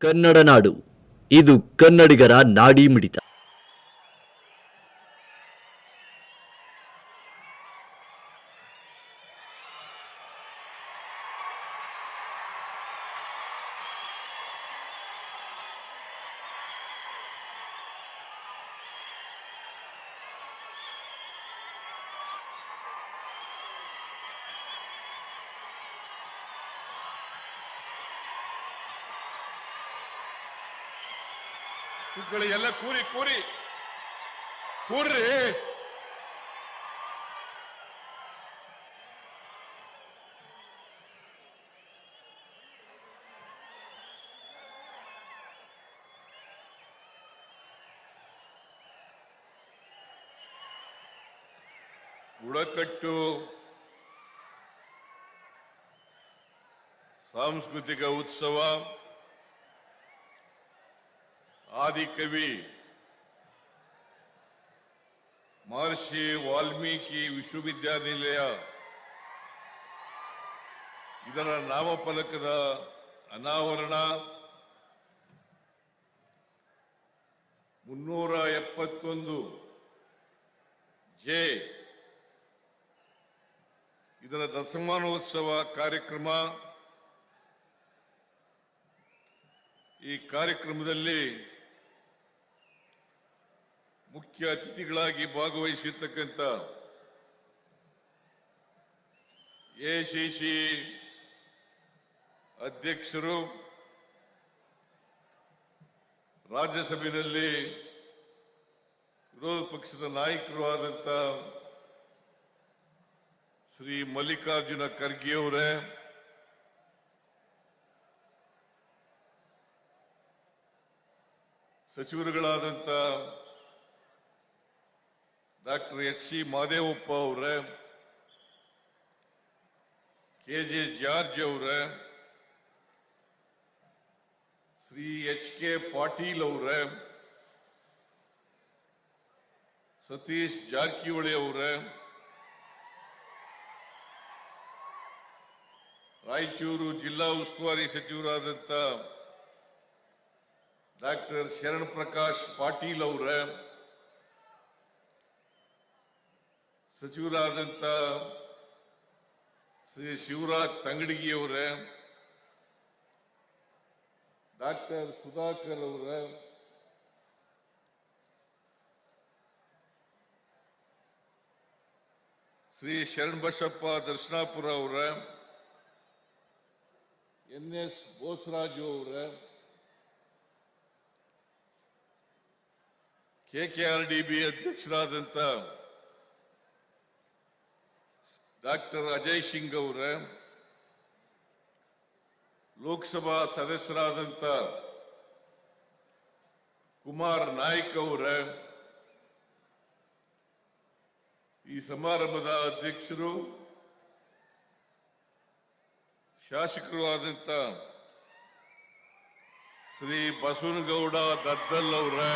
ಕನ್ನಡ ನಾಡು ಇದು ಕನ್ನಡಿಗರ ನಾಡಿ ಮಿಡಿತ. ಎಲ್ಲ ಕೂರಿ ಕೂರಿ ಕೂರ್ರಿ. ಬುಡಕಟ್ಟು ಸಾಂಸ್ಕೃತಿಕ ಉತ್ಸವ ಆದಿಕವಿ ಮಹರ್ಷಿ ವಾಲ್ಮೀಕಿ ವಿಶ್ವವಿದ್ಯಾನಿಲಯ ಇದರ ನಾಮಫಲಕದ ಅನಾವರಣ 371 ಜೆ ಇದರ ದಶಮಾನೋತ್ಸವ ಕಾರ್ಯಕ್ರಮ. ಈ ಕಾರ್ಯಕ್ರಮದಲ್ಲಿ ಮುಖ್ಯ ಅತಿಥಿಗಳಾಗಿ ಭಾಗವಹಿಸಿರ್ತಕ್ಕಂಥ ಎಐಸಿಸಿ ಅಧ್ಯಕ್ಷರು, ರಾಜ್ಯಸಭೆಯಲ್ಲಿ ವಿರೋಧ ಪಕ್ಷದ ನಾಯಕರು ಆದಂಥ ಶ್ರೀ ಮಲ್ಲಿಕಾರ್ಜುನ ಖರ್ಗೆ ಅವರೇ, ಸಚಿವರುಗಳಾದಂಥ ಡಾಕ್ಟರ್ ಎಚ್.ಸಿ. ಮಹದೇವಪ್ಪ ಅವರೇ, ಕೆ.ಜೆ. ಜಾರ್ಜ್ ಅವರೇ, ಶ್ರೀ ಎಚ್.ಕೆ. ಪಾಟೀಲ್ ಅವರೇ, ಸತೀಶ್ ಜಾರಕಿಹೊಳಿ ಅವರೇ, ರಾಯಚೂರು ಜಿಲ್ಲಾ ಉಸ್ತುವಾರಿ ಸಚಿವರಾದಂಥ ಡಾಕ್ಟರ್ ಶರಣ್ ಪ್ರಕಾಶ್ ಪಾಟೀಲ್ ಅವರೇ, ಸಚಿವರಾದಂಥ ಶ್ರೀ ಶಿವರಾಜ್ ತಂಗಡಗಿ ಅವರೇ, ಡಾಕ್ಟರ್ ಸುಧಾಕರ್ ಅವರೇ, ಶ್ರೀ ಶರಣಬಸಪ್ಪ ದರ್ಶನಾಪುರ ಅವರೇ, ಎನ್.ಎಸ್. ಬೋಸರಾಜು ಅವರೇ, ಕೆಕೆಆರ್ಡಿಬಿ ಅಧ್ಯಕ್ಷರಾದಂಥ ಡಾಕ್ಟರ್ ಅಜಯ್ ಸಿಂಗ್ ಅವರೇ, ಲೋಕಸಭಾ ಸದಸ್ಯರಾದಂಥ ಕುಮಾರ್ ನಾಯ್ಕ್ ಅವರೇ, ಈ ಸಮಾರಂಭದ ಅಧ್ಯಕ್ಷರು ಶಾಸಕರು ಆದಂಥ ಶ್ರೀ ಬಸವನಗೌಡ ದದ್ದಲ್ ಅವರೇ,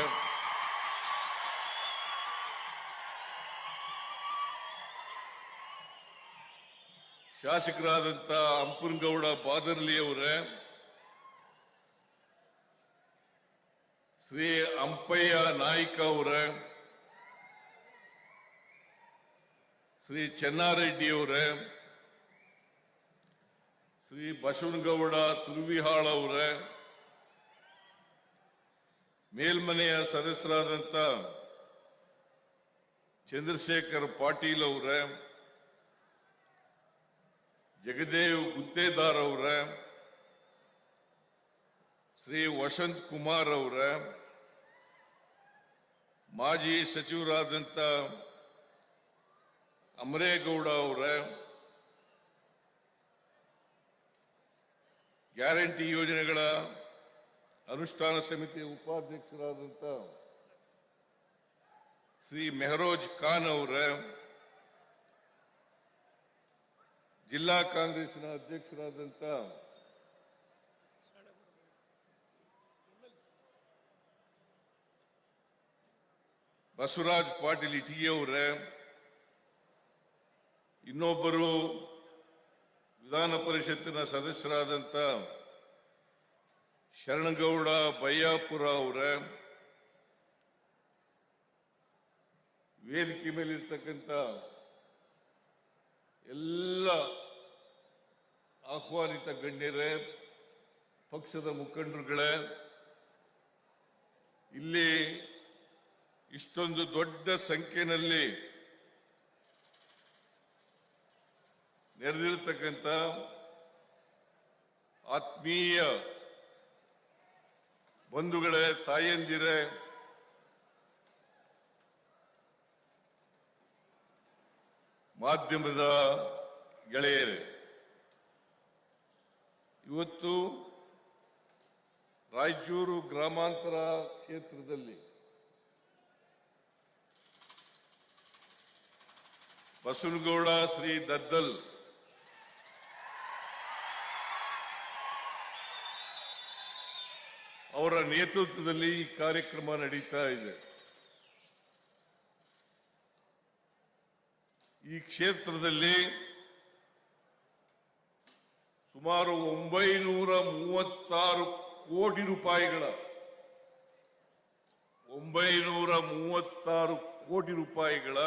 ಶಾಸಕರಾದಂಥ ಅಂಪನಗೌಡ ಬಾದರ್ಲಿ ಅವರೇ, ಶ್ರೀ ಅಂಪಯ್ಯ ನಾಯ್ಕ ಅವರೇ, ಶ್ರೀ ಚೆನ್ನಾರೆಡ್ಡಿ ಅವರೇ, ಶ್ರೀ ಬಸವನಗೌಡ ತುರ್ವಿಹಾಳ್ ಅವರೇ, ಮೇಲ್ಮನೆಯ ಸದಸ್ಯರಾದಂಥ ಚಂದ್ರಶೇಖರ್ ಪಾಟೀಲ್ ಅವರೇ, ಜಗದೇವ್ ಗುತ್ತೇದಾರ್ ಅವರೇ, ಶ್ರೀ ವಸಂತ್ ಕುಮಾರ್ ಅವರೇ, ಮಾಜಿ ಸಚಿವರಾದಂಥ ಅಮರೇಗೌಡ ಅವರೇ, ಗ್ಯಾರಂಟಿ ಯೋಜನೆಗಳ ಅನುಷ್ಠಾನ ಸಮಿತಿ ಉಪಾಧ್ಯಕ್ಷರಾದಂಥ ಶ್ರೀ ಮೆಹರೋಜ್ ಖಾನ್ ಅವರೇ, ಜಿಲ್ಲಾ ಕಾಂಗ್ರೆಸ್ನ ಅಧ್ಯಕ್ಷರಾದಂಥ ಬಸವರಾಜ್ ಪಾಟೀಲ್ ಇಟಿಗೆ ಅವರೇ, ಇನ್ನೊಬ್ಬರು ವಿಧಾನ ಪರಿಷತ್ತಿನ ಸದಸ್ಯರಾದಂಥ ಶರಣಗೌಡ ಬಯ್ಯಾಪುರ ಅವರ, ವೇದಿಕೆ ಮೇಲಿರ್ತಕ್ಕಂಥ ಎಲ್ಲ ಆಹ್ವಾನಿತ ಗಣ್ಯರೇ, ಪಕ್ಷದ ಮುಖಂಡರುಗಳೇ, ಇಲ್ಲಿ ಇಷ್ಟೊಂದು ದೊಡ್ಡ ಸಂಖ್ಯೆಯಲ್ಲಿ ನೆರೆದಿರ್ತಕ್ಕಂಥ ಆತ್ಮೀಯ ಬಂಧುಗಳೇ, ತಾಯಂದಿರೇ, ಮಾಧ್ಯಮದ ಗೆಳೆಯರೇ, ಇವತ್ತು ರಾಯಚೂರು ಗ್ರಾಮಾಂತರ ಕ್ಷೇತ್ರದಲ್ಲಿ ಬಸವನಗೌಡ ಶ್ರೀ ದದ್ದಲ್ ಅವರ ನೇತೃತ್ವದಲ್ಲಿ ಈ ಕಾರ್ಯಕ್ರಮ ನಡೀತಾ ಇದೆ. ಈ ಕ್ಷೇತ್ರದಲ್ಲಿ ಸುಮಾರು 936 ಕೋಟಿ ರೂಪಾಯಿಗಳ 936 ಕೋಟಿ ರೂಪಾಯಿಗಳ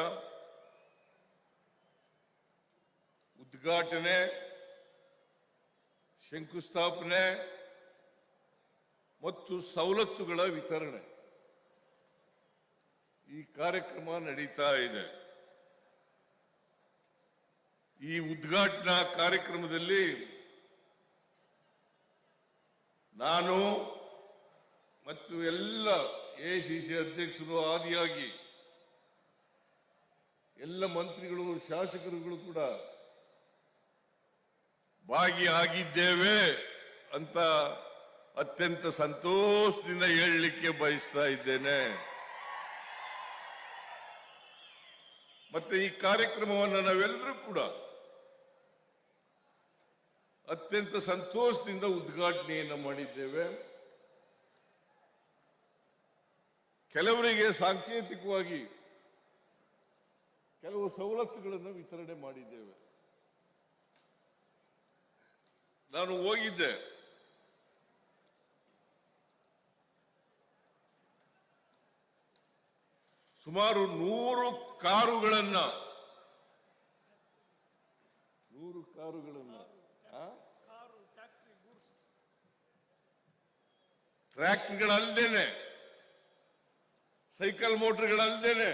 ಉದ್ಘಾಟನೆ, ಶಂಕುಸ್ಥಾಪನೆ ಮತ್ತು ಸವಲತ್ತುಗಳ ವಿತರಣೆ ಈ ಕಾರ್ಯಕ್ರಮ ನಡೀತಾ ಇದೆ. ಈ ಉದ್ಘಾಟನಾ ಕಾರ್ಯಕ್ರಮದಲ್ಲಿ ನಾನು ಮತ್ತು ಎಲ್ಲ ಎಐಸಿಸಿ ಅಧ್ಯಕ್ಷರು ಆದಿಯಾಗಿ ಎಲ್ಲ ಮಂತ್ರಿಗಳು, ಶಾಸಕರುಗಳು ಕೂಡ ಭಾಗಿಯಾಗಿದ್ದೇವೆ ಅಂತ ಅತ್ಯಂತ ಸಂತೋಷದಿಂದ ಹೇಳಲಿಕ್ಕೆ ಬಯಸ್ತಾ ಇದ್ದೇನೆ. ಮತ್ತೆ ಈ ಕಾರ್ಯಕ್ರಮವನ್ನು ನಾವೆಲ್ಲರೂ ಕೂಡ ಅತ್ಯಂತ ಸಂತೋಷದಿಂದ ಉದ್ಘಾಟನೆಯನ್ನು ಮಾಡಿದ್ದೇವೆ. ಕೆಲವರಿಗೆ ಸಾಂಕೇತಿಕವಾಗಿ ಕೆಲವು ಸವಲತ್ತುಗಳನ್ನು ವಿತರಣೆ ಮಾಡಿದ್ದೇವೆ. ನಾನು ಹೋಗಿದ್ದೆ, ಸುಮಾರು 100 ಕಾರುಗಳನ್ನ ಟ್ರ್ಯಾಕ್ಟರ್ಗಳಲ್ಲದೇನೆ, ಸೈಕಲ್ ಮೋಟರ್ಗಳಲ್ಲದೇನೆ,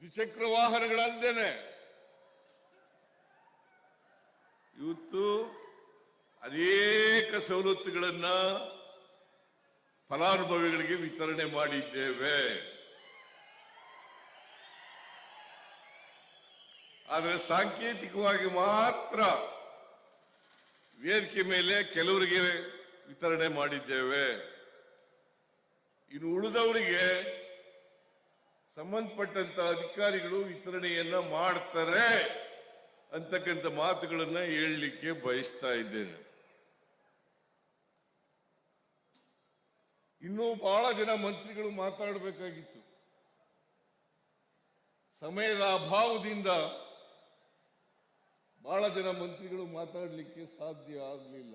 ದ್ವಿಚಕ್ರ ವಾಹನಗಳಲ್ಲದೇನೆ ಇವತ್ತು ಅನೇಕ ಸವಲತ್ತುಗಳನ್ನ ಫಲಾನುಭವಿಗಳಿಗೆ ವಿತರಣೆ ಮಾಡಿದ್ದೇವೆ. ಆದರೆ ಸಾಂಕೇತಿಕವಾಗಿ ಮಾತ್ರ ವೇದಿಕೆ ಮೇಲೆ ಕೆಲವರಿಗೆ ವಿತರಣೆ ಮಾಡಿದ್ದೇವೆ. ಇನ್ನು ಉಳಿದವರಿಗೆ ಸಂಬಂಧಪಟ್ಟಂತ ಅಧಿಕಾರಿಗಳು ವಿತರಣೆಯನ್ನ ಮಾಡ್ತಾರೆ ಅಂತಕ್ಕಂಥ ಮಾತುಗಳನ್ನ ಹೇಳಲಿಕ್ಕೆ ಬಯಸ್ತಾ ಇದ್ದೇನೆ. ಇನ್ನೂ ಬಹಳ ಜನ ಮಂತ್ರಿಗಳು ಮಾತಾಡಬೇಕಾಗಿತ್ತು. ಸಮಯದ ಅಭಾವದಿಂದ ಬಹಳ ಜನ ಮಂತ್ರಿಗಳು ಮಾತಾಡಲಿಕ್ಕೆ ಸಾಧ್ಯ ಆಗಲಿಲ್ಲ.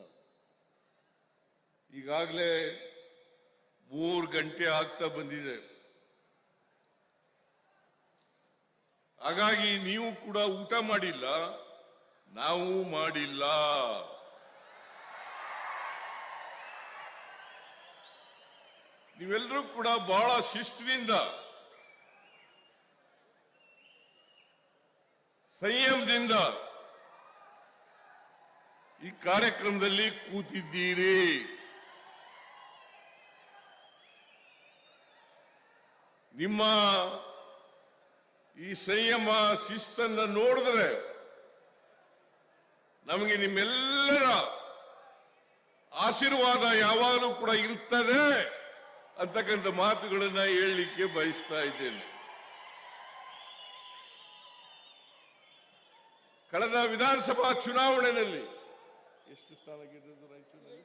ಈಗಾಗಲೇ 3 ಗಂಟೆ ಆಗ್ತಾ ಬಂದಿದೆ. ಹಾಗಾಗಿ ನೀವು ಕೂಡ ಊಟ ಮಾಡಿಲ್ಲ, ನಾವು ಮಾಡಿಲ್ಲ. ನೀವೆಲ್ಲರೂ ಕೂಡ ಬಹಳ ಶಿಸ್ತಿನಿಂದ, ಸಂಯಮದಿಂದ ಈ ಕಾರ್ಯಕ್ರಮದಲ್ಲಿ ಕೂತಿದ್ದೀರಿ. ನಿಮ್ಮ ಈ ಸಂಯಮ, ಶಿಸ್ತನ್ನ ನೋಡಿದ್ರೆ ನಮಗೆ ನಿಮ್ಮೆಲ್ಲರ ಆಶೀರ್ವಾದ ಯಾವಾಗಲೂ ಕೂಡ ಇರುತ್ತದೆ ಅಂತಕ್ಕಂಥ ಮಾತುಗಳನ್ನ ಹೇಳಲಿಕ್ಕೆ ಬಯಸ್ತಾ ಇದ್ದೇನೆ. ಕಳೆದ ವಿಧಾನಸಭಾ ಚುನಾವಣೆಯಲ್ಲಿ ಎಷ್ಟು ಸ್ಥಾನ ಗೆದ್ದಿದ್ದು ರಾಯಚೂರಿನಲ್ಲಿ?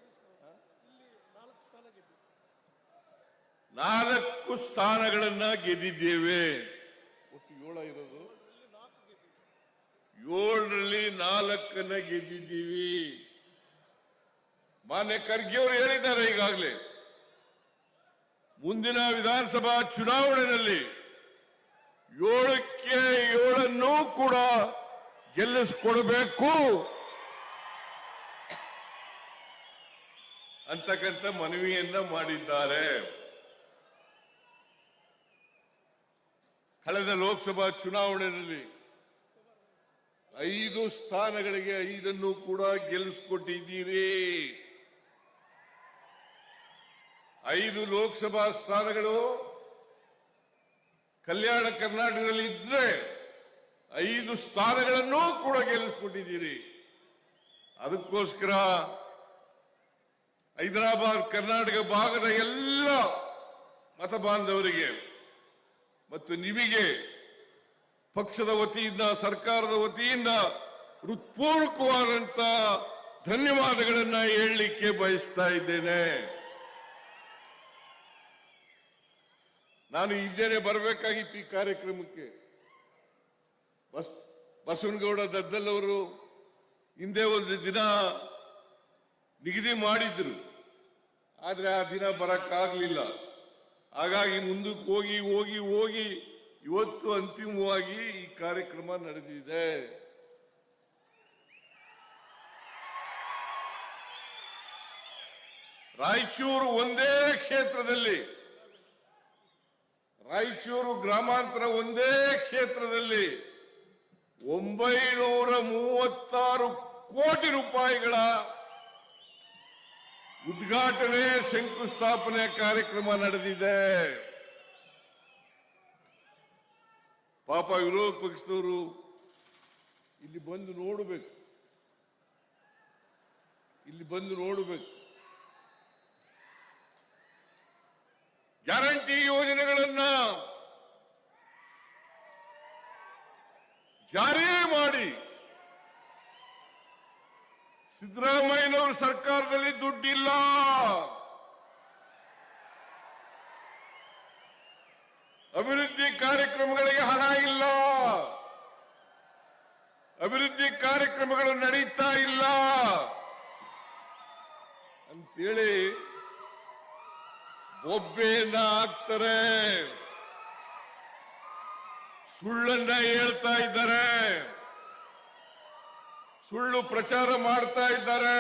4 ಸ್ಥಾನಗಳನ್ನ ಗೆದ್ದಿದ್ದೇವೆ. ಒಟ್ಟು 7 ಇರೋದು, 7ರಲ್ಲಿ 4 ಗೆದ್ದಿದ್ದೀವಿ. ಮಾನ್ಯ ಖರ್ಗೆ ಅವರು ಹೇಳಿದ್ದಾರೆ ಈಗಾಗಲೇ ಮುಂದಿನ ವಿಧಾನಸಭಾ ಚುನಾವಣೆಯಲ್ಲಿ 7ಕ್ಕೆ 7 ಕೂಡ ಗೆಲ್ಲಿಸಿಕೊಡಬೇಕು ಅಂತಕ್ಕಂಥ ಮನವಿಯನ್ನ ಮಾಡಿದ್ದಾರೆ. ಕಳೆದ ಲೋಕಸಭಾ ಚುನಾವಣೆಯಲ್ಲಿ 5 ಸ್ಥಾನಗಳಿಗೆ 5 ಕೂಡ ಗೆಲ್ಲಿಸಿಕೊಟ್ಟಿದ್ದೀರಿ. 5 ಲೋಕಸಭಾ ಸ್ಥಾನಗಳು ಕಲ್ಯಾಣ ಕರ್ನಾಟಕದಲ್ಲಿ ಇದ್ರೆ 5 ಸ್ಥಾನಗಳನ್ನು ಕೂಡ ಗೆಲ್ಲಿಸಿಕೊಟ್ಟಿದ್ದೀರಿ. ಅದಕ್ಕೋಸ್ಕರ ಹೈದರಾಬಾದ್ ಕರ್ನಾಟಕ ಭಾಗದ ಎಲ್ಲ ಮತ ಬಾಂಧವರಿಗೆ ಮತ್ತು ನಿಮಗೆ ಪಕ್ಷದ ವತಿಯಿಂದ ಸರ್ಕಾರದ ವತಿಯಿಂದ ಹೃತ್ಪೂರ್ವಕವಾದಂತ ಧನ್ಯವಾದಗಳನ್ನ ಹೇಳಲಿಕ್ಕೆ ಬಯಸ್ತಾ ಇದ್ದೇನೆ. ನಾನು ಇದ್ದೇನೆ ಬರಬೇಕಾಗಿತ್ತು ಈ ಕಾರ್ಯಕ್ರಮಕ್ಕೆ. ಬಸವನಗೌಡ ದದ್ದಲ್ ಅವರು ಹಿಂದೆ ಒಂದು ದಿನ ನಿಗದಿ ಮಾಡಿದ್ರು, ಆದ್ರೆ ಆ ದಿನ ಬರಕ್ಕಾಗ್ಲಿಲ್ಲ. ಹಾಗಾಗಿ ಮುಂದಕ್ಕೆ ಹೋಗಿ ಹೋಗಿ ಹೋಗಿ ಇವತ್ತು ಅಂತಿಮವಾಗಿ ಈ ಕಾರ್ಯಕ್ರಮ ನಡೆದಿದೆ. ರಾಯಚೂರು ಒಂದೇ ಕ್ಷೇತ್ರದಲ್ಲಿ, ರಾಯಚೂರು ಗ್ರಾಮಾಂತರ ಒಂದೇ ಕ್ಷೇತ್ರದಲ್ಲಿ 936 ಕೋಟಿ ರೂಪಾಯಿಗಳ ಉದ್ಘಾಟನೆ ಶಂಕುಸ್ಥಾಪನೆ ಕಾರ್ಯಕ್ರಮ ನಡೆದಿದೆ. ಪಾಪ ವಿರೋಧ ಪಕ್ಷದವರು ಇಲ್ಲಿ ಬಂದು ನೋಡಬೇಕು, ಇಲ್ಲಿ ಬಂದು ನೋಡಬೇಕು. ಗ್ಯಾರಂಟಿ ಯೋಜನೆಗಳನ್ನ ಜಾರಿ ಮಾಡಿ ಸಿದ್ದರಾಮಯ್ಯನವರ ಸರ್ಕಾರದಲ್ಲಿ ದುಡ್ಡಿಲ್ಲ, ಅಭಿವೃದ್ಧಿ ಕಾರ್ಯಕ್ರಮಗಳಿಗೆ ಹಣ ಇಲ್ಲ, ಅಭಿವೃದ್ಧಿ ಕಾರ್ಯಕ್ರಮಗಳು ನಡೀತಾ ಇಲ್ಲ ಅಂತೇಳಿ ಬೊಬ್ಬೆಯನ್ನ ಹಾಕ್ತಾರೆ, ಸುಳ್ಳನ್ನ ಹೇಳ್ತಾ ಇದ್ದಾರೆ, ಸುಳ್ಳು ಪ್ರಚಾರ ಮಾಡ್ತಾ ಇದ್ದಾರೆ.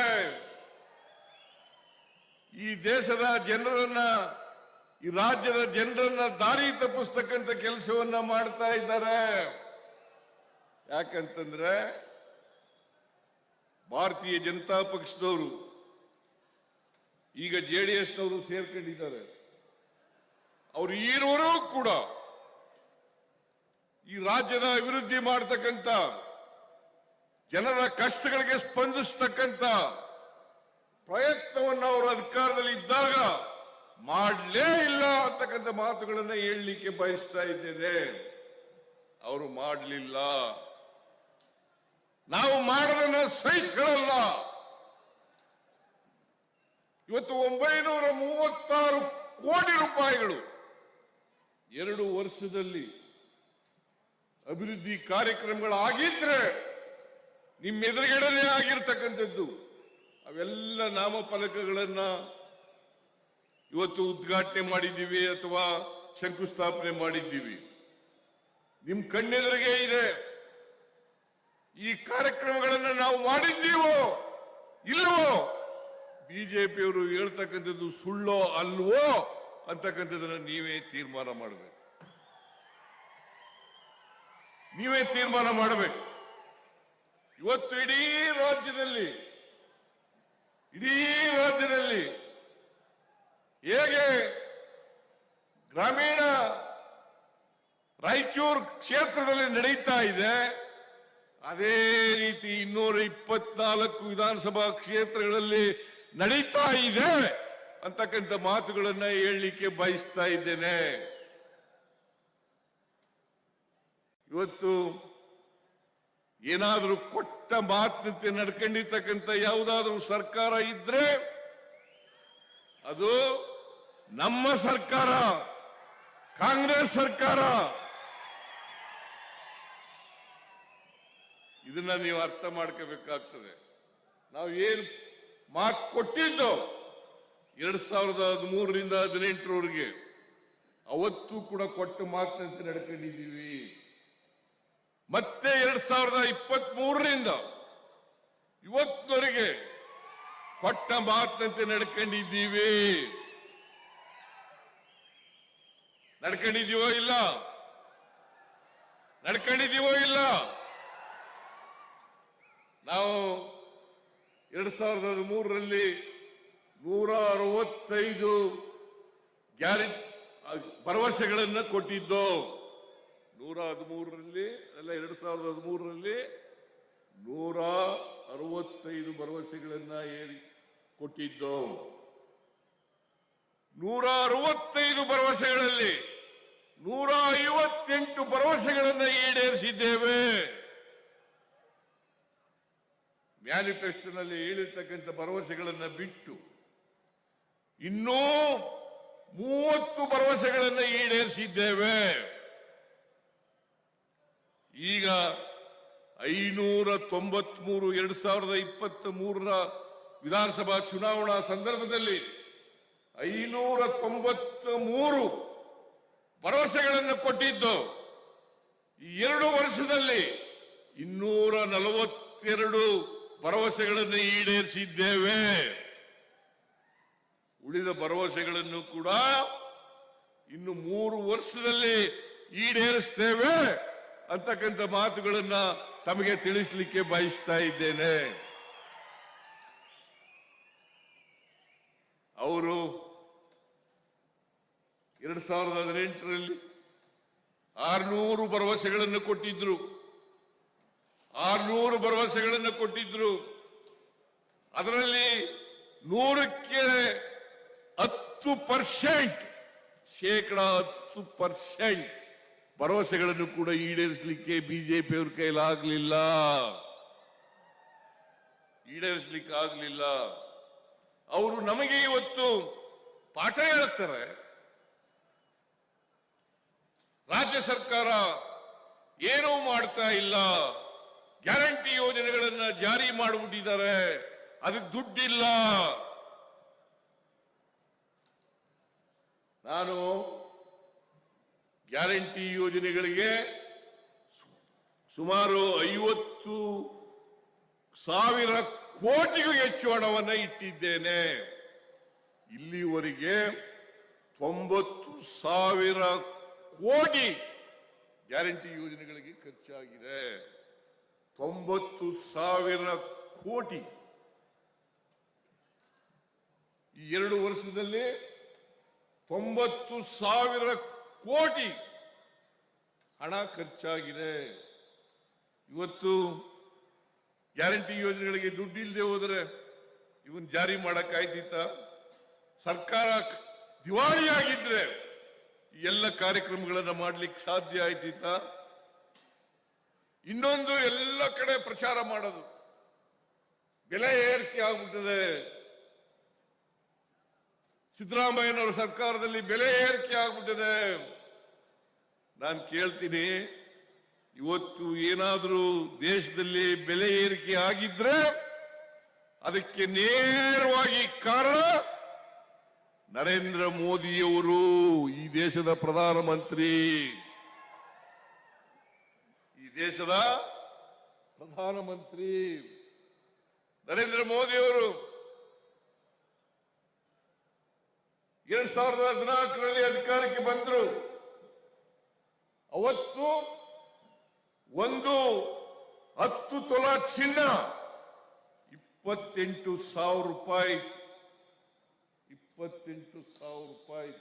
ಈ ದೇಶದ ಜನರನ್ನ, ಈ ರಾಜ್ಯದ ಜನರನ್ನ ದಾರಿ ತಪ್ಪಿಸ್ತಕ್ಕಂಥ ಕೆಲಸವನ್ನ ಮಾಡ್ತಾ ಇದ್ದಾರೆ. ಯಾಕಂತಂದ್ರೆ ಭಾರತೀಯ ಜನತಾ ಪಕ್ಷದವರು ಈಗ ಜೆಡಿಎಸ್ನವರು ಸೇರ್ಕೊಂಡಿದ್ದಾರೆ. ಅವರು ಈರೋರು ಕೂಡ ಈ ರಾಜ್ಯದ ಅಭಿವೃದ್ಧಿ ಮಾಡತಕ್ಕಂಥ, ಜನರ ಕಷ್ಟಗಳಿಗೆ ಸ್ಪಂದಿಸ್ತಕ್ಕಂಥ ಪ್ರಯತ್ನವನ್ನು ಅವರು ಅಧಿಕಾರದಲ್ಲಿ ಇದ್ದಾಗ ಮಾಡಲೇ ಇಲ್ಲ ಅಂತಕ್ಕಂಥ ಮಾತುಗಳನ್ನು ಹೇಳಲಿಕ್ಕೆ ಬಯಸ್ತಾ ಇದ್ದೇನೆ. ಅವರು ಮಾಡಲಿಲ್ಲ, ನಾವು ಮಾಡೋದನ್ನ ಸಹಿಸ್ಕೊಳ್ಳಲ್ಲ. ಇವತ್ತು 936 ಕೋಟಿ ರೂಪಾಯಿಗಳು 2 ವರ್ಷದಲ್ಲಿ ಅಭಿವೃದ್ಧಿ ಕಾರ್ಯಕ್ರಮಗಳಾಗಿದ್ರೆ ನಿಮ್ಮ ಎದುರುಗಡೆನೇ ಆಗಿರ್ತಕ್ಕಂಥದ್ದು. ಅವೆಲ್ಲ ನಾಮಫಲಕಗಳನ್ನ ಇವತ್ತು ಉದ್ಘಾಟನೆ ಮಾಡಿದ್ದೀವಿ ಅಥವಾ ಶಂಕುಸ್ಥಾಪನೆ ಮಾಡಿದ್ದೀವಿ, ನಿಮ್ ಕಣ್ಣೆದುರಿಗೆ ಇದೆ. ಈ ಕಾರ್ಯಕ್ರಮಗಳನ್ನು ನಾವು ಮಾಡಿದ್ದೀವೋ ಇಲ್ಲವೋ, ಬಿಜೆಪಿಯವರು ಹೇಳ್ತಕ್ಕಂಥದ್ದು ಸುಳ್ಳೋ ಅಲ್ವೋ ಅಂತಕ್ಕಂಥದ್ದನ್ನ ನೀವೇ ತೀರ್ಮಾನ ಮಾಡಬೇಕು, ನೀವೇ ತೀರ್ಮಾನ ಮಾಡಬೇಕು. ಇವತ್ತು ಇಡೀ ರಾಜ್ಯದಲ್ಲಿ ಹೇಗೆ ಗ್ರಾಮೀಣ ರಾಯಚೂರು ಕ್ಷೇತ್ರದಲ್ಲಿ ನಡೀತಾ ಇದೆ, ಅದೇ ರೀತಿ 224 ವಿಧಾನಸಭಾ ಕ್ಷೇತ್ರಗಳಲ್ಲಿ ನಡೀತಾ ಇದೆ ಅಂತಕ್ಕಂಥ ಮಾತುಗಳನ್ನ ಹೇಳಲಿಕ್ಕೆ ಬಯಸ್ತಾ ಇದ್ದೇನೆ. ಇವತ್ತು ಏನಾದರೂ ಕೊಟ್ಟ ಮಾತಿನಂತೆ ನಡ್ಕೊಂಡಿರ್ತಕ್ಕಂಥ ಯಾವುದಾದ್ರೂ ಸರ್ಕಾರ ಇದ್ರೆ ಅದು ನಮ್ಮ ಸರ್ಕಾರ, ಕಾಂಗ್ರೆಸ್ ಸರ್ಕಾರ. ಇದನ್ನ ನೀವು ಅರ್ಥ ಮಾಡ್ಕೋಬೇಕಾಗ್ತದೆ. ನಾವು ಏನು ಮಾತು ಕೊಟ್ಟಿದ್ದು 2013ರಿಂದ 18ರವರೆಗೆ. ಅವತ್ತು ಕೂಡ ಕೊಟ್ಟ ಮಾತಿನಂತೆ ನಡ್ಕೊಂಡಿದ್ದೀವಿ. ಮತ್ತೆ 2023ರಿಂದ ಇವತ್ತಿನವರೆಗೆ ಕೊಟ್ಟ ಮಾತಿನಂತೆ ನಡ್ಕೊಂಡಿದ್ದೀವಿ. ನಡ್ಕೊಂಡಿದ್ದೀವೋ ಇಲ್ಲ? ನಡ್ಕೊಂಡಿದ್ದೀವೋ ಇಲ್ಲ? ನಾವು 2013ರಲ್ಲಿ 165 ಗ್ಯಾರಂಟಿ ಭರವಸೆಗಳನ್ನು ಕೊಟ್ಟಿದ್ದು. 113ರಲ್ಲಿ ಅಲ್ಲ, 2013ರಲ್ಲಿ 165 ಭರವಸೆಗಳನ್ನ ಕೊಟ್ಟಿದ್ದು. 165 ಭರವಸೆಗಳಲ್ಲಿ 158 ಭರವಸೆಗಳನ್ನು ಈಡೇರಿಸಿದ್ದೇವೆ. ಮ್ಯಾನಿಫೆಸ್ಟೋನಲ್ಲಿ ಹೇಳಿರ್ತಕ್ಕಂಥ ಭರವಸೆಗಳನ್ನು ಬಿಟ್ಟು ಇನ್ನೂ 30 ಭರವಸೆಗಳನ್ನು ಈಡೇರಿಸಿದ್ದೇವೆ. ಈಗ 593 2023ರ ವಿಧಾನಸಭಾ ಚುನಾವಣಾ ಸಂದರ್ಭದಲ್ಲಿ 593 ಭರವಸೆಗಳನ್ನು ಕೊಟ್ಟಿದ್ದು. ಈ 2 ವರ್ಷದಲ್ಲಿ 242 ಭರವಸೆಗಳನ್ನು ಈಡೇರಿಸಿದ್ದೇವೆ. ಉಳಿದ ಭರವಸೆಗಳನ್ನು ಕೂಡ ಇನ್ನು 3 ವರ್ಷದಲ್ಲಿ ಈಡೇರಿಸ್ತೇವೆ ಅಂತಕ್ಕಂಥ ಮಾತುಗಳನ್ನ ತಮಗೆ ತಿಳಿಸಲಿಕ್ಕೆ ಬಯಸ್ತಾ ಇದ್ದೇನೆ. ಅವರು 2018ರಲ್ಲಿ 600 ಭರವಸೆಗಳನ್ನು ಕೊಟ್ಟಿದ್ರು. 600 ಭರವಸೆಗಳನ್ನು ಕೊಟ್ಟಿದ್ರು. ಅದರಲ್ಲಿ 100ಕ್ಕೆ 10%, ಶೇಕಡಾ 10% ಭರವಸೆಗಳನ್ನು ಕೂಡ ಈಡೇರಿಸಲಿಕ್ಕೆ ಬಿಜೆಪಿಯವ್ರ ಕೈಲಾಗಲಿಲ್ಲ. ಈಡೇರಿಸಲಿಕ್ಕೆ ಆಗಲಿಲ್ಲ. ಅವರು ನಮಗೆ ಇವತ್ತು ಪಾಠ ಹೇಳ್ತಾರೆ. ರಾಜ್ಯ ಸರ್ಕಾರ ಏನೂ ಮಾಡ್ತಾ ಇಲ್ಲ, ಗ್ಯಾರಂಟಿ ಯೋಜನೆಗಳನ್ನ ಜಾರಿ ಮಾಡಿಬಿಟ್ಟಿದ್ದಾರೆ, ಅದಕ್ಕೆ ದುಡ್ಡಿಲ್ಲ. ನಾನು ಗ್ಯಾರಂಟಿ ಯೋಜನೆಗಳಿಗೆ ಸುಮಾರು 50,000 ಕೋಟಿಗೂ ಹೆಚ್ಚು ಹಣವನ್ನು ಇಟ್ಟಿದ್ದೇನೆ. ಇಲ್ಲಿವರೆಗೆ 90,000 ಕೋಟಿ ಗ್ಯಾರಂಟಿ ಯೋಜನೆಗಳಿಗೆ ಖರ್ಚಾಗಿದೆ. 90,000 ಕೋಟಿ ಈ 2 ವರ್ಷದಲ್ಲಿ 90,000 ಕೋಟಿ ಹಣ ಖರ್ಚಾಗಿದೆ. ಇವತ್ತು ಗ್ಯಾರಂಟಿ ಯೋಜನೆಗಳಿಗೆ ದುಡ್ಡು ಇಲ್ಲದೆ ಹೋದರೆ ಇವನ್ ಜಾರಿ ಮಾಡಕ್ಕಾಯ್ತಿತ್ತ? ಸರ್ಕಾರ ದಿವಾಳಿಯಾಗಿದ್ರೆ ಈ ಎಲ್ಲ ಕಾರ್ಯಕ್ರಮಗಳನ್ನು ಮಾಡ್ಲಿಕ್ಕೆ ಸಾಧ್ಯ ಆಯ್ತಿತ್ತ? ಇನ್ನೊಂದು, ಎಲ್ಲ ಕಡೆ ಪ್ರಚಾರ ಮಾಡೋದು, ಬೆಲೆ ಏರಿಕೆ ಆಗ್ಬಿಟ್ಟಿದೆ, ಸಿದ್ದರಾಮಯ್ಯನವರ ಸರ್ಕಾರದಲ್ಲಿ ಬೆಲೆ ಏರಿಕೆ ಆಗ್ಬಿಟ್ಟಿದೆ. ನಾನು ಕೇಳ್ತೀನಿ, ಇವತ್ತು ಏನಾದರೂ ದೇಶದಲ್ಲಿ ಬೆಲೆ ಏರಿಕೆ ಆಗಿದ್ರೆ ಅದಕ್ಕೆ ನೇರವಾಗಿ ಕಾರಣ ನರೇಂದ್ರ ಮೋದಿಯವರು, ಈ ದೇಶದ ಪ್ರಧಾನಮಂತ್ರಿ. ಈ ದೇಶದ ಪ್ರಧಾನಮಂತ್ರಿ ನರೇಂದ್ರ ಮೋದಿಯವರು 2014ರಲ್ಲಿ ಅಧಿಕಾರಕ್ಕೆ ಬಂದರು. ಅವತ್ತು 10 ತೊಲಾ ಚಿನ್ನ 28,000 ರೂಪಾಯಿ. 28,000 ರೂಪಾಯಿ.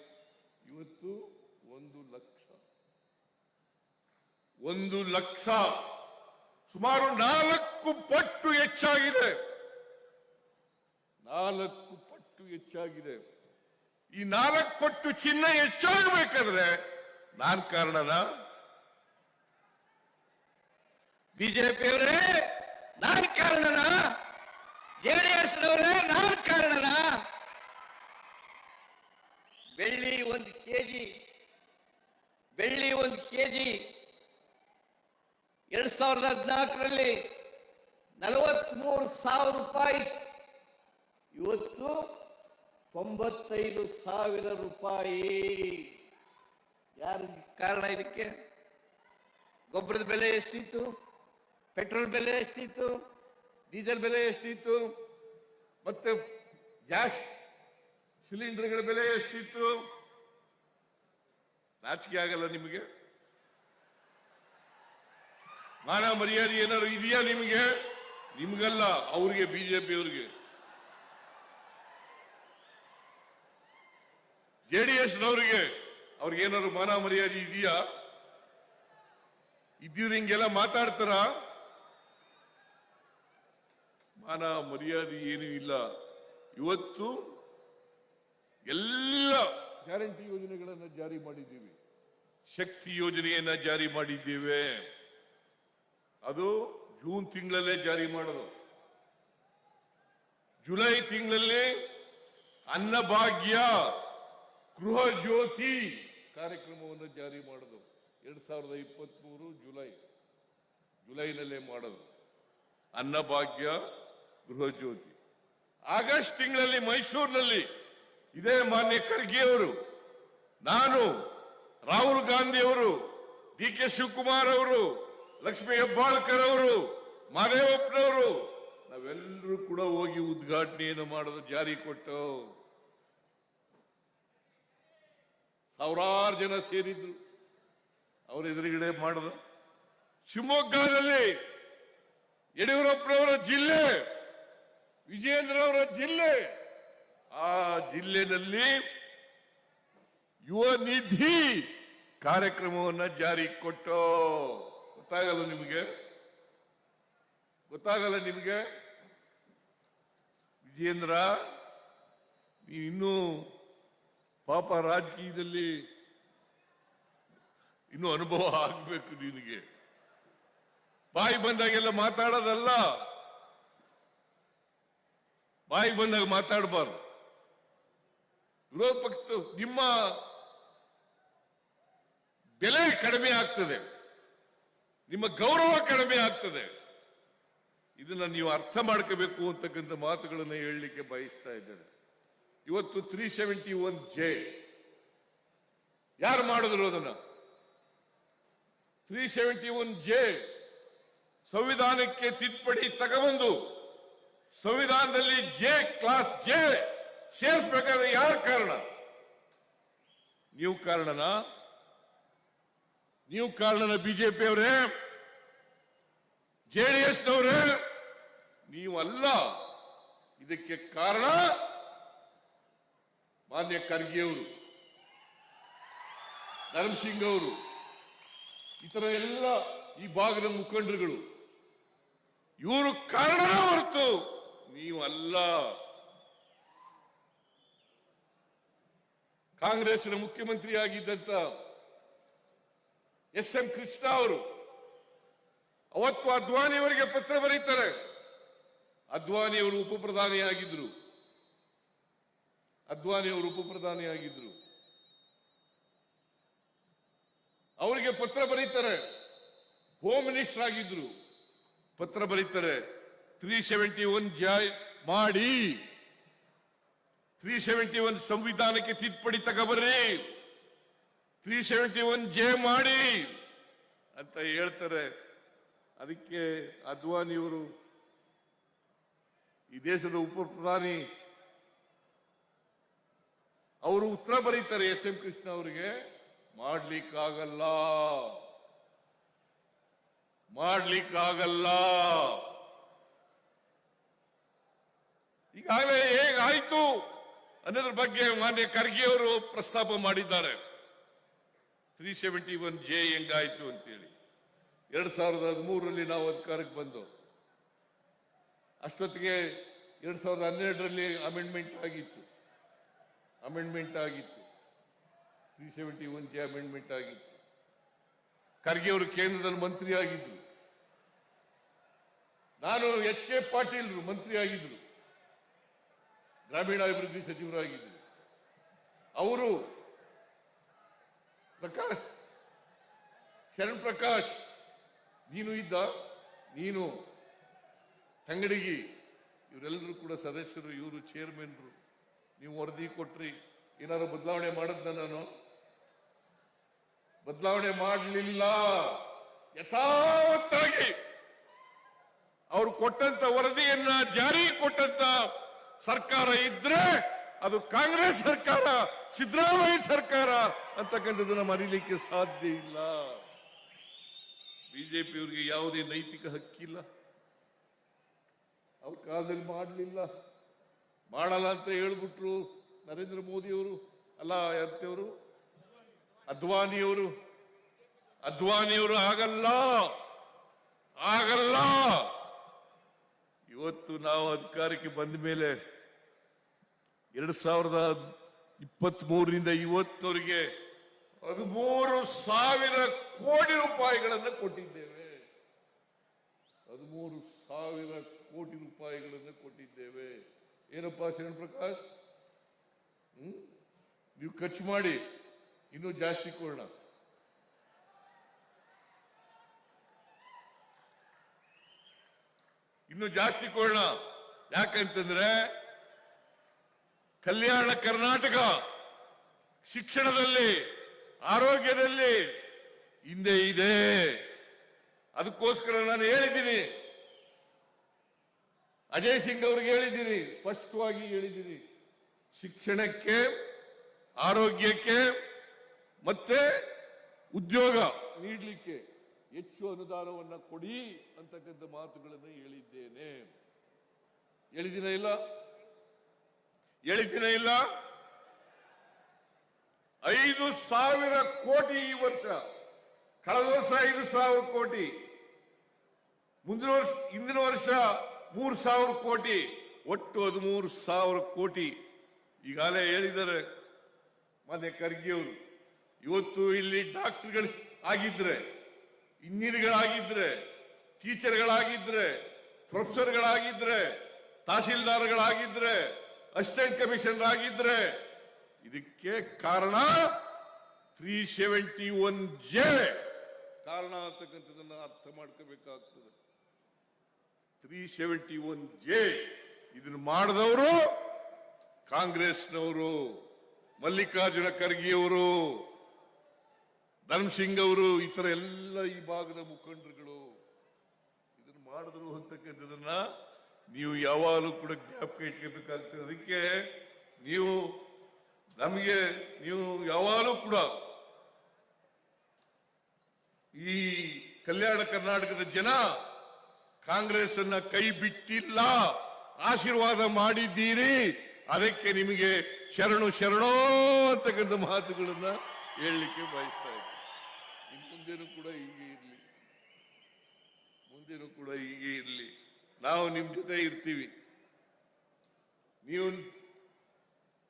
ಇವತ್ತು 1 ಲಕ್ಷ. 1 ಲಕ್ಷ, ಸುಮಾರು 4 ಪಟ್ಟು ಹೆಚ್ಚಾಗಿದೆ. 4 ಪಟ್ಟು ಹೆಚ್ಚಾಗಿದೆ. ಈ 4 ಪಟ್ಟು ಚಿನ್ನ ಹೆಚ್ಚಾಗಬೇಕಾದ್ರೆ ನಾನ್ ಕಾರಣನ? ಬಿಜೆಪಿಯವರೇ ನಾನ್ ಕಾರಣನ? ಜೆಡಿಎಸ್ ನವರೇ ನಾನ್ ಕಾರಣನ? ಬೆಳ್ಳಿ 1 ಕೆಜಿ 2014ರಲ್ಲಿ 43,000 ರೂಪಾಯಿ. ಇವತ್ತು 95,000 ರೂಪಾಯಿ. ಯಾರು ಕಾರಣ ಇದಕ್ಕೆ? ಗೊಬ್ಬರದ ಬೆಲೆ ಎಷ್ಟಿತ್ತು? ಪೆಟ್ರೋಲ್ ಬೆಲೆ ಎಷ್ಟಿತ್ತು? ಡೀಸೆಲ್ ಬೆಲೆ ಎಷ್ಟಿತ್ತು? ಮತ್ತೆ ಗ್ಯಾಸ್ ಸಿಲಿಂಡರ್ಗಳ ಬೆಲೆ ಎಷ್ಟಿತ್ತು? ನಾಚಿಕೆ ಆಗಲ್ಲ ನಿಮಗೆ? ಮಾನ ಮರ್ಯಾದೆ ಏನಾದ್ರು ಇದೆಯಾ ನಿಮಗೆ? ನಿಮ್ಗಲ್ಲ, ಅವ್ರಿಗೆ, ಬಿಜೆಪಿ ಅವ್ರಿಗೆ. JDS-ನವರಿಗೆ ಅವ್ರಿಗೇನಾದ್ರು ಮಾನ ಮರ್ಯಾದೆ ಇದೆಯಾ? ಇದ್ದೀರಿ ಹಿಂಗೆಲ್ಲ ಮಾತಾಡ್ತಾರ? ಮಾನ ಮರ್ಯಾದೆ ಏನೂ ಇಲ್ಲ. ಇವತ್ತು ಎಲ್ಲ ಗ್ಯಾರಂಟಿ ಯೋಜನೆಗಳನ್ನು ಜಾರಿ ಮಾಡಿದ್ದೀವಿ. ಶಕ್ತಿ ಯೋಜನೆಯನ್ನ ಜಾರಿ ಮಾಡಿದ್ದೇವೆ. ಅದು ಜೂನ್ ತಿಂಗಳಲ್ಲೇ ಜಾರಿ ಮಾಡೋದು. ಜುಲೈ ತಿಂಗಳಲ್ಲಿ ಅನ್ನಭಾಗ್ಯ, ಗೃಹ ಜ್ಯೋತಿ ಕಾರ್ಯಕ್ರಮವನ್ನು ಜಾರಿ ಮಾಡೋದು. 2023 ಜುಲೈನಲ್ಲೇ ಮಾಡೋದು ಅನ್ನಭಾಗ್ಯ, ಗೃಹ ಜ್ಯೋತಿ. ಆಗಸ್ಟ್ ತಿಂಗಳಲ್ಲಿ ಮೈಸೂರಿನಲ್ಲಿ ಇದೇ ಮಾನ್ಯ ಖರ್ಗೆ ಅವರು, ನಾನು, ರಾಹುಲ್ ಗಾಂಧಿ ಅವರು, DK ಶಿವಕುಮಾರ್ ಅವರು, ಲಕ್ಷ್ಮೀ ಹೆಬ್ಬಾಳ್ಕರ್ ಅವರು, ಮಾದೇವಪ್ಪನವರು ನಾವೆಲ್ಲರೂ ಕೂಡ ಹೋಗಿ ಉದ್ಘಾಟನೆಯನ್ನು ಮಾಡೋದು, ಜಾರಿ ಕೊಟ್ಟು ಸಾವಿರಾರು ಜನ ಸೇರಿದ್ರು. ಅವರ ಎದುರುಗಡೆ ಮಾಡೋದು. ಶಿವಮೊಗ್ಗದಲ್ಲಿ ಯಡಿಯೂರಪ್ಪನವರ ಜಿಲ್ಲೆ, ವಿಜಯೇಂದ್ರ ಅವರ ಜಿಲ್ಲೆ, ಆ ಜಿಲ್ಲೆನಲ್ಲಿ ಯುವ ನಿಧಿ ಕಾರ್ಯಕ್ರಮವನ್ನು ಜಾರಿ ಕೊಟ್ಟು. ಗೊತ್ತಾಗಲ್ಲ ನಿಮಗೆ? ಗೊತ್ತಾಗಲ್ಲ ನಿಮಗೆ? ವಿಜಯೇಂದ್ರ, ನೀವು ಇನ್ನೂ ಪಾಪ ರಾಜಕೀಯದಲ್ಲಿ ಇನ್ನೂ ಅನುಭವ ಆಗಬೇಕು ನಿನಗೆ. ಬಾಯಿ ಬಂದಾಗೆಲ್ಲ ಮಾತಾಡೋದಲ್ಲ, ಬಾಯಿ ಬಂದಾಗ ಮಾತಾಡಬಾರ್ದು. ವಿರೋಧ ಪಕ್ಷ ನಿಮ್ಮ ಬೆಲೆ ಕಡಿಮೆ ಆಗ್ತದೆ, ನಿಮ್ಮ ಗೌರವ ಕಡಿಮೆ ಆಗ್ತದೆ. ಇದನ್ನ ನೀವು ಅರ್ಥ ಮಾಡ್ಕೋಬೇಕು ಅಂತಕ್ಕಂಥ ಮಾತುಗಳನ್ನು ಹೇಳಲಿಕ್ಕೆ ಬಯಸ್ತಾ ಇದ್ದೇನೆ. ಇವತ್ತು 371J ಯಾರು ಮಾಡಿದ್ರು? ಅದನ್ನ 371J ಸಂವಿಧಾನಕ್ಕೆ ತಿದ್ದುಪಡಿ ತಗೊಂಡು ಸಂವಿಧಾನದಲ್ಲಿ ಕ್ಲಾಸ್ ಜೆ ಸೇರಿಸಬೇಕಾದ್ರೆ ಯಾರು ಕಾರಣ? ನೀವು ಕಾರಣನಾ? ನೀವು ಕಾರಣನ? ಬಿಜೆಪಿ ಅವರೇ, JDS-ನವರೇ, ನೀವಲ್ಲ. ಇದಕ್ಕೆ ಕಾರಣ ಮಾನ್ಯ ಖರ್ಗೆ ಅವರು, ಧರ್ಮಸಿಂಗ್ ಅವರು, ಇತರ ಎಲ್ಲ ಈ ಭಾಗದ ಮುಖಂಡರುಗಳು. ಇವರು ಕಾರಣನ ಹೊರತು ನೀವಲ್ಲ. ಕಾಂಗ್ರೆಸ್ನ ಮುಖ್ಯಮಂತ್ರಿ ಆಗಿದ್ದಂತ SM ಕೃಷ್ಣ ಅವರು ಅವತ್ತು ಅದ್ವಾನಿ ಅವರಿಗೆ ಪತ್ರ ಬರೀತಾರೆ. ಅದ್ವಾನಿ ಅವರು ಉಪಪ್ರಧಾನಿಯಾಗಿದ್ರು. ಅವರಿಗೆ ಪತ್ರ ಬರೀತಾರೆ. ಹೋಮ್ ಮಿನಿಸ್ಟರ್ ಆಗಿದ್ರು. ಪತ್ರ ಬರೀತಾರೆ, 371 ಮಾಡಿ, 371 ಸಂವಿಧಾನಕ್ಕೆ ತಿದ್ದುಪಡಿ ತಗೋಬರ್ರಿ, 371J ಮಾಡಿ ಅಂತ ಹೇಳ್ತಾರೆ. ಅದಕ್ಕೆ ಅದ್ವಾನಿಯವರು, ಈ ದೇಶದ ಉಪ ಪ್ರಧಾನಿ, ಅವರು ಉತ್ತರ ಬರೀತಾರೆ SM ಕೃಷ್ಣ ಅವರಿಗೆ, ಮಾಡ್ಲಿಕ್ಕಾಗಲ್ಲ. ಈಗಾಗಲೇ ಹೇಗಾಯ್ತು ಅನ್ನೋದ್ರ ಬಗ್ಗೆ ಮಾನ್ಯ ಖರ್ಗೆ ಅವರು ಪ್ರಸ್ತಾಪ ಮಾಡಿದ್ದಾರೆ. 371J ಹೆಂಗಾಯ್ತು ಅಂತೇಳಿ 2013ರಲ್ಲಿ ನಾವು ಅಧಿಕಾರಕ್ಕೆ ಬಂದು, ಅಷ್ಟೊತ್ತಿಗೆ 2012ರಲ್ಲಿ ಅಮೆಂಡ್ಮೆಂಟ್ ಆಗಿತ್ತು. 371J ಅಮೆಂಡ್ಮೆಂಟ್ ಆಗಿತ್ತು. ಖರ್ಗೆ ಅವರು ಕೇಂದ್ರದಲ್ಲಿ ಮಂತ್ರಿ ಆಗಿದ್ರು. ನಾನು HK ಪಾಟೀಲ್ ಮಂತ್ರಿ ಆಗಿದ್ರು, ಗ್ರಾಮೀಣಾಭಿವೃದ್ಧಿ ಸಚಿವರಾಗಿದ್ರು. ಅವರು ಶರಣ್ ಪ್ರಕಾಶ್, ನೀನು ತಂಗಡಗಿ ಇವರೆಲ್ಲರೂ ಕೂಡ ಸದಸ್ಯರು, ಇವರು ಚೇರ್ಮನ್ರು. ನೀವು ವರದಿ ಕೊಟ್ರಿ, ಏನಾದ್ರು ಬದಲಾವಣೆ ಮಾಡದ್ನ ನಾನು? ಬದಲಾವಣೆ ಮಾಡಲಿಲ್ಲ. ಯಥಾವತ್ತಾಗಿ ಅವರು ಕೊಟ್ಟಂತ ವರದಿಯನ್ನ ಜಾರಿ ಕೊಟ್ಟಂತ ಸರ್ಕಾರ ಇದ್ರೆ ಅದು ಕಾಂಗ್ರೆಸ್ ಸರ್ಕಾರ, ಸಿದ್ದರಾಮಯ್ಯ ಸರ್ಕಾರ ಅಂತಕ್ಕಂಥದ್ದನ್ನ ಮರೀಲಿಕ್ಕೆ ಸಾಧ್ಯ ಇಲ್ಲ. ಬಿಜೆಪಿಯವರಿಗೆ ಯಾವುದೇ ನೈತಿಕ ಹಕ್ಕಿಲ್ಲ. ಅವ್ರ ಕಾಲದಲ್ಲಿ ಮಾಡಲಿಲ್ಲ, ಮಾಡಲ್ಲ ಅಂತ ಹೇಳ್ಬಿಟ್ರು ನರೇಂದ್ರ ಮೋದಿಯವರು, ಅಲ್ಲ ಎಂತವರು, ಅದ್ವಾನಿಯವರು ಆಗಲ್ಲ ಆಗಲ್ಲ. ಇವತ್ತು ನಾವು ಅಧಿಕಾರಕ್ಕೆ ಬಂದ ಮೇಲೆ 2023ರಿಂದ ಇವತ್ತವರೆಗೆ 13,000 ಕೋಟಿ ರೂಪಾಯಿಗಳನ್ನು ಕೊಟ್ಟಿದ್ದೇವೆ. 13,000 ಕೋಟಿ ರೂಪಾಯಿಗಳನ್ನು ಕೊಟ್ಟಿದ್ದೇವೆ. ಏನಪ್ಪಾ ಶರಣ್ ಪ್ರಕಾಶ್, ನೀವು ಖರ್ಚು ಮಾಡಿ ಇನ್ನೂ ಜಾಸ್ತಿ ಕೊಡೋಣ. ಇನ್ನು ಜಾಸ್ತಿ ಕೊಡೋಣ. ಯಾಕಂತಂದ್ರೆ ಕಲ್ಯಾಣ ಕರ್ನಾಟಕ ಶಿಕ್ಷಣದಲ್ಲಿ, ಆರೋಗ್ಯದಲ್ಲಿ ಹಿಂದೆ ಇದೆ. ಅದಕ್ಕೋಸ್ಕರ ನಾನು ಹೇಳಿದ್ದೀನಿ, ಅಜಯ್ ಸಿಂಗ್ ಅವ್ರಿಗೆ ಹೇಳಿದ್ದೀನಿ, ಸ್ಪಷ್ಟವಾಗಿ ಹೇಳಿದ್ದೀನಿ, ಶಿಕ್ಷಣಕ್ಕೆ, ಆರೋಗ್ಯಕ್ಕೆ ಮತ್ತೆ ಉದ್ಯೋಗ ನೀಡಲಿಕ್ಕೆ ಹೆಚ್ಚು ಅನುದಾನವನ್ನ ಕೊಡಿ ಅಂತಕ್ಕಂಥ ಮಾತುಗಳನ್ನು ಹೇಳಿದ್ದೇನೆ. ಹೇಳಿದಿನ ಇಲ್ಲ? ಹೇಳಿದಿನ ಇಲ್ಲ? 5,000 ಕೋಟಿ ಈ ವರ್ಷ, ಕಳೆದ ವರ್ಷ 5,000 ಕೋಟಿ, ಮುಂದಿನ ವರ್ಷ, ಹಿಂದಿನ ವರ್ಷ 3,000 ಕೋಟಿ, ಒಟ್ಟು 13,000 ಕೋಟಿ. ಈಗಾಗಲೇ ಹೇಳಿದ್ದಾರೆ ಮಾನ್ಯ ಖರ್ಗೆ ಅವರು. ಇವತ್ತು ಇಲ್ಲಿ ಡಾಕ್ಟರ್ಗಳು ಆಗಿದ್ರೆ, ಇಂಜಿನಿಯರ್ಗಳಾಗಿದ್ರೆ, ಟೀಚರ್ಗಳಾಗಿದ್ರೆ, ಪ್ರೊಫೆಸರ್ಗಳಾಗಿದ್ರೆ, ತಹಸೀಲ್ದಾರ್ಗಳಾಗಿದ್ರೆ, ಅಸಿಸ್ಟೆಂಟ್ ಕಮಿಷನರ್ ಆಗಿದ್ರೆ, ಇದಕ್ಕೆ ಕಾರಣ 371J ಕಾರಣ ಅಂತಕ್ಕಂಥದ್ದನ್ನ ಅರ್ಥ ಮಾಡ್ಕೋಬೇಕಾಗ್ತದೆ. 371J ಇದನ್ನು ಮಾಡಿದವರು ಕಾಂಗ್ರೆಸ್ನವರು, ಮಲ್ಲಿಕಾರ್ಜುನ ಖರ್ಗೆಯವರು, ಧರ್ಮಸಿಂಗ್ ಅವರು, ಈ ತರ ಎಲ್ಲ ಈ ಭಾಗದ ಮುಖಂಡರುಗಳು ಇದನ್ನು ಮಾಡಿದ್ರು ಅಂತಕ್ಕಂಥದನ್ನ ನೀವು ಯಾವಾಗಲೂ ಕೂಡ ಜ್ಞಾಪಕ ಇಟ್ಕೋಬೇಕಾಗ್ತದೆ. ಅದಕ್ಕೆ ನೀವು ಯಾವಾಗಲೂ ಕೂಡ ಈ ಕಲ್ಯಾಣ ಕರ್ನಾಟಕದ ಜನ ಕಾಂಗ್ರೆಸ್ ಅನ್ನ ಕೈ ಬಿಟ್ಟಿಲ್ಲ, ಆಶೀರ್ವಾದ ಮಾಡಿದ್ದೀರಿ. ಅದಕ್ಕೆ ನಿಮಗೆ ಶರಣೋ ಅಂತಕ್ಕಂಥ ಮಾತುಗಳನ್ನ ಹೇಳಲಿಕ್ಕೆ ಬಯಸ್ತಾ ಇದ್ದೀನಿ. ಮುಂದೇನು ಕೂಡ ಹೀಗೆ ಇರಲಿ. ನಾವು ನಿಮ್ ಜೊತೆ ಇರ್ತೀವಿ. ನೀವು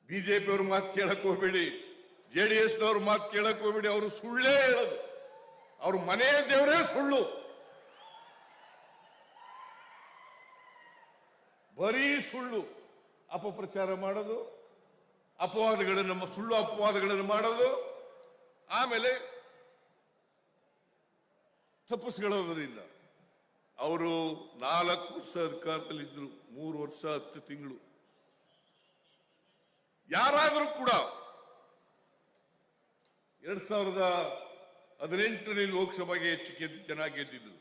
ಬಿಜೆಪಿಯವ್ರ ಮಾತು ಕೇಳಕ್ ಹೋಗ್ಬೇಡಿ, JDS ನವ್ರ ಮಾತು ಕೇಳಕ್ ಹೋಗ್ಬೇಡಿ. ಅವರು ಸುಳ್ಳೇ ಹೇಳೋದು, ಅವ್ರ ಮನೆ ದೇವರೇ ಸುಳ್ಳು, ಬರೀ ಸುಳ್ಳು ಅಪಪ್ರಚಾರ ಮಾಡೋದು, ಸುಳ್ಳು ಅಪವಾದಗಳನ್ನು ಮಾಡೋದು, ಆಮೇಲೆ ತಪ್ಪಿಸ್ಕೊಳ್ಳೋದ್ರಿಂದ. ಅವರು 4 ವರ್ಷ ಅಧಿಕಾರದಲ್ಲಿದ್ರು, 3 ವರ್ಷ 10 ತಿಂಗಳು. ಯಾರಾದರೂ ಕೂಡ 2018ರಲ್ಲಿ ಲೋಕಸಭೆಗೆ ಹೆಚ್ಚು ಜನ ಗೆದ್ದಿದ್ರು,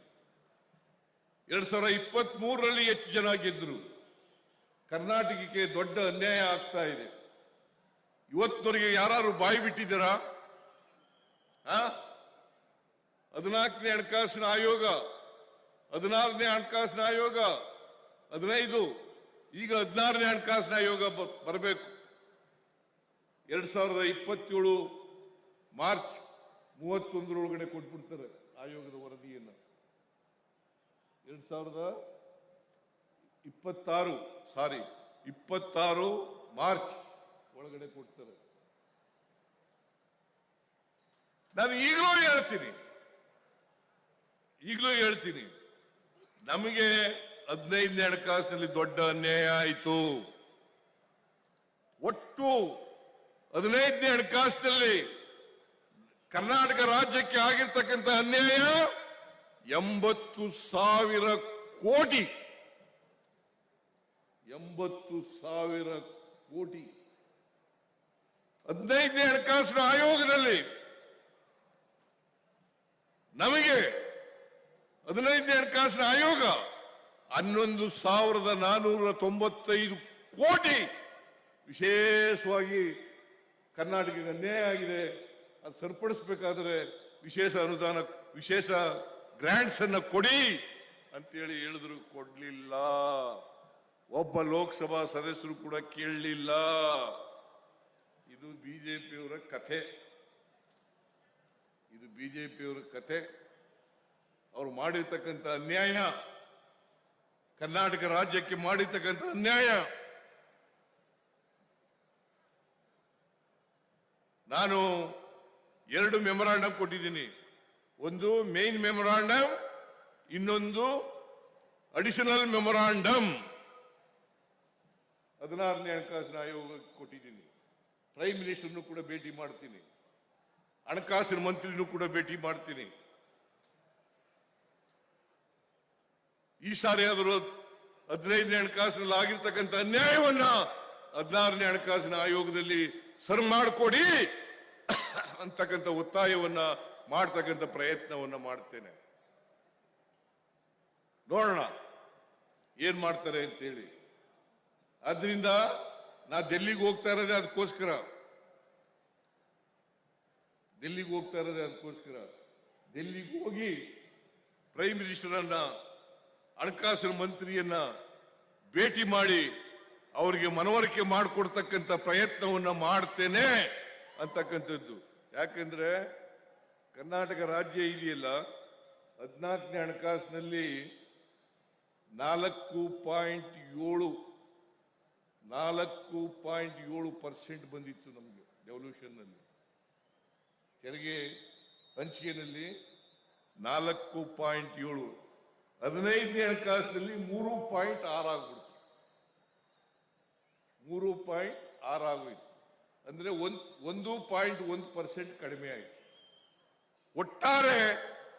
2023ರಲ್ಲಿ ಹೆಚ್ಚು ಜನ ಗೆದ್ರು. ಕರ್ನಾಟಕಕ್ಕೆ ದೊಡ್ಡ ಅನ್ಯಾಯ ಆಗ್ತಾ ಇದೆ. ಇವತ್ತವರೆಗೆ ಯಾರು ಬಾಯಿ ಬಿಟ್ಟಿದ್ದೀರಾ? 14ನೇ ಹಣಕಾಸಿನ ಆಯೋಗ, 16ನೇ ಹಣಕಾಸಿನ ಆಯೋಗ, 15, ಈಗ 16ನೇ ಹಣಕಾಸಿನ ಆಯೋಗ ಬರಬೇಕು. 2027 ಮಾರ್ಚ್ 31 ಕೊಟ್ಬಿಡ್ತಾರೆ ಆಯೋಗದ ವರದಿಯನ್ನು. 2026 ಮಾರ್ಚ್ ಒಳಗಡೆ ಕೊಡ್ತಾರೆ. ನಾನು ಈಗಲೂ ಹೇಳ್ತೀನಿ, ನಮಗೆ 15ನೇ ಹಣಕಾಸಿನಲ್ಲಿ ದೊಡ್ಡ ಅನ್ಯಾಯ ಆಯಿತು. ಒಟ್ಟು 15ನೇ ಹಣಕಾಸಿನಲ್ಲಿ ಕರ್ನಾಟಕ ರಾಜ್ಯಕ್ಕೆ ಆಗಿರ್ತಕ್ಕಂಥ ಅನ್ಯಾಯ 80,000 ಕೋಟಿ. 80,000 ಕೋಟಿ 15ನೇ ಹಣಕಾಸಿನ ಆಯೋಗದಲ್ಲಿ ನಮಗೆ 15ನೇ ಹಣಕಾಸಿನ ಆಯೋಗ 11,495 ಕೋಟಿ ವಿಶೇಷವಾಗಿ ಕರ್ನಾಟಕಕ್ಕೆ ಅನ್ಯಾಯ ಆಗಿದೆ, ಅದು ಸರಿಪಡಿಸಬೇಕಾದ್ರೆ ವಿಶೇಷ ಅನುದಾನ, ವಿಶೇಷ ಗ್ರಾಂಟ್ಸ್ ಅನ್ನ ಕೊಡಿ ಅಂತೇಳಿ ಹೇಳಿದ್ರು, ಕೊಡ್ಲಿಲ್ಲ. ಒಬ್ಬ ಲೋಕಸಭಾ ಸದಸ್ಯರು ಕೂಡ ಕೇಳಲಿಲ್ಲ. ಇದು ಬಿಜೆಪಿಯವರ ಕಥೆ, ಇದು ಬಿಜೆಪಿಯವರ ಕಥೆ. ಅವರು ಮಾಡಿರ್ತಕ್ಕಂಥ ಅನ್ಯಾಯ, ಕರ್ನಾಟಕ ರಾಜ್ಯಕ್ಕೆ ಮಾಡಿರ್ತಕ್ಕಂಥ ಅನ್ಯಾಯ. ನಾನು 2 ಮೆಮೊರಾಂಡಮ್ ಕೊಟ್ಟಿದ್ದೀನಿ. ಒಂದು ಮೇನ್ ಮೆಮೊರಾಂಡಮ್, ಇನ್ನೊಂದು ಅಡಿಷನಲ್ ಮೆಮೊರಾಂಡಮ್ 16ನೇ ಹಣಕಾಸಿನ ಆಯೋಗಕ್ಕೆ ಕೊಟ್ಟಿದ್ದೀನಿ. ಪ್ರೈಮ್ ಮಿನಿಸ್ಟರ್ನು ಕೂಡ ಭೇಟಿ ಮಾಡ್ತೀನಿ, ಹಣಕಾಸಿನ ಮಂತ್ರಿನೂ ಕೂಡ ಭೇಟಿ ಮಾಡ್ತೀನಿ. ಈ ಸಾರಿ ಆದರೂ 15ನೇ ಹಣಕಾಸಿನಲ್ಲಿ ಆಗಿರ್ತಕ್ಕಂಥ ಅನ್ಯಾಯವನ್ನ 16ನೇ ಹಣಕಾಸಿನ ಆಯೋಗದಲ್ಲಿ ಸರ್ ಮಾಡಿಕೊಡಿ ಅಂತಕ್ಕಂಥ ಒತ್ತಾಯವನ್ನ ಮಾಡ್ತಕ್ಕಂಥ ಪ್ರಯತ್ನವನ್ನ ಮಾಡ್ತೇನೆ. ನೋಡೋಣ ಏನ್ ಮಾಡ್ತಾರೆ ಅಂತೇಳಿ. ಆದ್ರಿಂದ ನಾ ಡೆಲ್ಲಿಗೆ ಹೋಗ್ತಾ ಇರೋದೇ ಅದಕ್ಕೋಸ್ಕರ, ಡೆಲ್ಲಿಗೆ ಹೋಗಿ ಪ್ರೈಮ್ ಮಿನಿಸ್ಟರ್ ಅನ್ನ, ಹಣಕಾಸಿನ ಮಂತ್ರಿಯನ್ನ ಭೇಟಿ ಮಾಡಿ ಅವರಿಗೆ ಮನವರಿಕೆ ಮಾಡಿಕೊಡ್ತಕ್ಕಂಥ ಪ್ರಯತ್ನವನ್ನ ಮಾಡ್ತೇನೆ ಅಂತಕ್ಕಂಥದ್ದು. ಯಾಕಂದ್ರೆ ಕರ್ನಾಟಕ ರಾಜ್ಯ ಇದೆಯಲ್ಲ, 14ನೇ ಹಣಕಾಸಿನಲ್ಲಿ 4.7% ಬಂದಿತ್ತು ನಮಗೆ ಡೆವಲ್ಯೂಷನ್ ನಲ್ಲಿ. ತೆರಿಗೆ ಹಂಚಿಕೆನಲ್ಲಿ 4.7, 15ನೇ ಹಣಕಾಸಿನಲ್ಲಿ 3.6 ಆಗ್ಬಿಡ್ತು. 3.6 ಆಗೋಯ್ತು. ಅಂದ್ರೆ 1.1% ಕಡಿಮೆ ಆಯಿತು. ಒಟ್ಟಾರೆ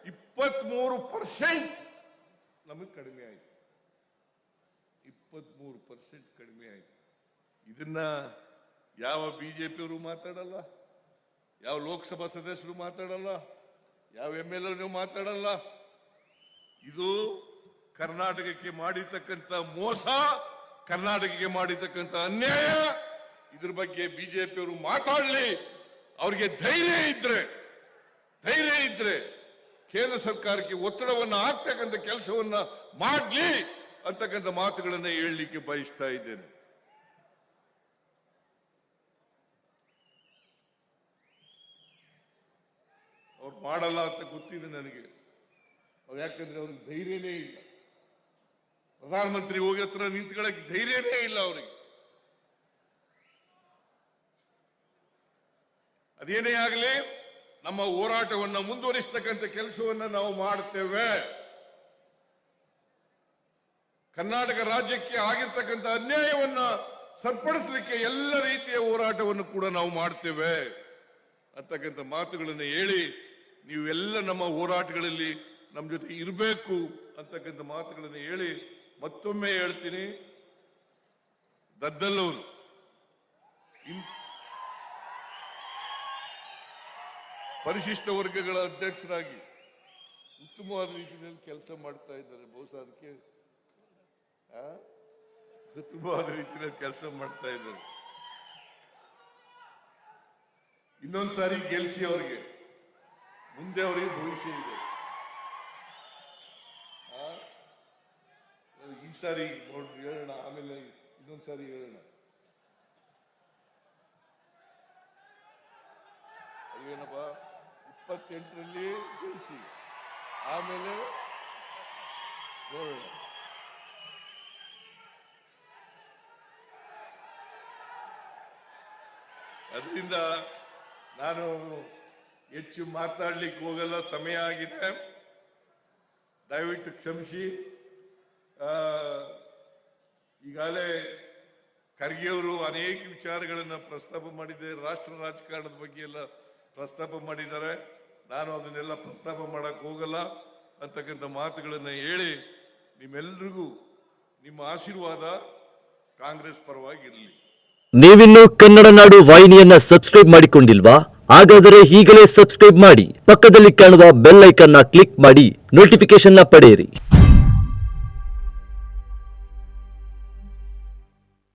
23% ನಮಗೆ ಕಡಿಮೆ ಆಯಿತು. 23% ಕಡಿಮೆ ಆಯಿತು. ಇದನ್ನ ಯಾವ ಬಿಜೆಪಿಯವರು ಮಾತಾಡಲ್ಲ, ಯಾವ ಲೋಕಸಭಾ ಸದಸ್ಯರು ಮಾತಾಡಲ್ಲ, ಯಾವ MLA ಮಾತಾಡಲ್ಲ. ಇದು ಕರ್ನಾಟಕಕ್ಕೆ ಮಾಡಿರ್ತಕ್ಕಂಥ ಮೋಸ, ಕರ್ನಾಟಕಕ್ಕೆ ಮಾಡಿರ್ತಕ್ಕಂಥ ಅನ್ಯಾಯ. ಇದ್ರ ಬಗ್ಗೆ ಬಿಜೆಪಿಯವರು ಮಾತಾಡಲಿ. ಅವ್ರಿಗೆ ಧೈರ್ಯ ಇದ್ರೆ ಕೇಂದ್ರ ಸರ್ಕಾರಕ್ಕೆ ಒತ್ತಡವನ್ನ ಹಾಕ್ತಕ್ಕಂಥ ಕೆಲಸವನ್ನ ಮಾಡ್ಲಿ ಅಂತಕ್ಕಂಥ ಮಾತುಗಳನ್ನ ಹೇಳಲಿಕ್ಕೆ ಬಯಸ್ತಾ ಇದ್ದೇನೆ. ಅವ್ರು ಮಾಡಲ್ಲ ಅಂತ ಗೊತ್ತಿದೆ ನನಗೆ. ಯಾಕಂದ್ರೆ ಅವ್ರಿಗೆ ಧೈರ್ಯನೇ ಇಲ್ಲ. ಪ್ರಧಾನಮಂತ್ರಿ ಹೋಗಿ ಹತ್ರ ನಿಂತ್ಕೊಳ್ಳಕ್ಕೆ ಧೈರ್ಯನೇ ಇಲ್ಲ ಅವರಿಗೆ. ಅದೇನೇ ಆಗಲಿ, ನಮ್ಮ ಹೋರಾಟವನ್ನ ಮುಂದುವರಿಸತಕ್ಕಂಥ ಕೆಲಸವನ್ನ ನಾವು ಮಾಡ್ತೇವೆ. ಕರ್ನಾಟಕ ರಾಜ್ಯಕ್ಕೆ ಆಗಿರ್ತಕ್ಕಂಥ ಅನ್ಯಾಯವನ್ನ ಸರಿಪಡಿಸಲಿಕ್ಕೆ ಎಲ್ಲ ರೀತಿಯ ಹೋರಾಟವನ್ನು ಕೂಡ ನಾವು ಮಾಡ್ತೇವೆ ಅಂತಕ್ಕಂಥ ಮಾತುಗಳನ್ನು ಹೇಳಿ, ನೀವೆಲ್ಲ ನಮ್ಮ ಹೋರಾಟಗಳಲ್ಲಿ ನಮ್ಮ ಜೊತೆ ಇರಬೇಕು ಅಂತಕ್ಕಂಥ ಮಾತುಗಳನ್ನು ಹೇಳಿ ಮತ್ತೊಮ್ಮೆ ಹೇಳ್ತೀನಿ, ದದ್ದಲ್ಲವರು ಪರಿಶಿಷ್ಟ ವರ್ಗಗಳ ಅಧ್ಯಕ್ಷರಾಗಿ ಉತ್ತಮವಾದ ರೀತಿಯಲ್ಲಿ ಕೆಲಸ ಮಾಡ್ತಾ ಇದ್ದಾರೆ. ಬಹುಶಃ ಅದಕ್ಕೆ ಉತ್ತಮವಾದ ರೀತಿಯಲ್ಲಿ ಕೆಲಸ ಮಾಡ್ತಾ ಇದ್ದಾರೆ. ಇನ್ನೊಂದು ಸಾರಿ ಗೆಲ್ಸಿ, ಅವರಿಗೆ ಮುಂದೆ ಅವರಿಗೆ ಭವಿಷ್ಯ ಇದೆ. ಈ ಸಾರಿ ನೋಡ್ರಿ ಹೇಳೋಣ, ಆಮೇಲೆ ಇನ್ನೊಂದು ಸಾರಿ ಹೇಳೋಣ. ಏನಪ್ಪ 28ರಲ್ಲಿ ಗೆಲ್ಸಿ, ಆಮೇಲೆ ನೋಡೋಣ. ಅದರಿಂದ ನಾನು ಹೆಚ್ಚು ಮಾತಾಡ್ಲಿಕ್ಕೆ ಹೋಗಲ್ಲ, ಸಮಯ ಆಗಿದೆ, ದಯವಿಟ್ಟು ಕ್ಷಮಿಸಿ. ಈಗಾಗಲೇ ಖರ್ಗೆ ಅವರು ಅನೇಕ ವಿಚಾರಗಳನ್ನು ಪ್ರಸ್ತಾಪ ಮಾಡಿದ್ದಾರೆ, ರಾಷ್ಟ್ರ ರಾಜಕಾರಣದ ಬಗ್ಗೆ ಎಲ್ಲ ಪ್ರಸ್ತಾಪ ಮಾಡಿದ್ದಾರೆ. ನಾನು ಅದನ್ನೆಲ್ಲ ಪ್ರಸ್ತಾಪ ಮಾಡಕ್ ಹೋಗಲ್ಲ ಅಂತಕ್ಕಂಥ ಮಾತುಗಳನ್ನು ಹೇಳಿ, ನಿಮ್ಮೆಲ್ರಿಗೂ ನಿಮ್ಮ ಆಶೀರ್ವಾದ ಕಾಂಗ್ರೆಸ್ ಪರವಾಗಿ ಇರಲಿ. ನೀವಿನ್ನೂ ಕನ್ನಡ ನಾಡು ವಾಹಿನಿಯನ್ನ ಸಬ್ಸ್ಕ್ರೈಬ್ ಮಾಡಿಕೊಂಡಿಲ್ವಾ? ಹಾಗಾದರೆ ಈಗಲೇ ಸಬ್ಸ್ಕ್ರೈಬ್ ಮಾಡಿ, ಪಕ್ಕದಲ್ಲಿ ಕಾಣುವ ಬೆಲ್ ಐಕಾನ್ನ ಕ್ಲಿಕ್ ಮಾಡಿ ನೋಟಿಫಿಕೇಶನ್ ಪಡೆಯಿರಿ.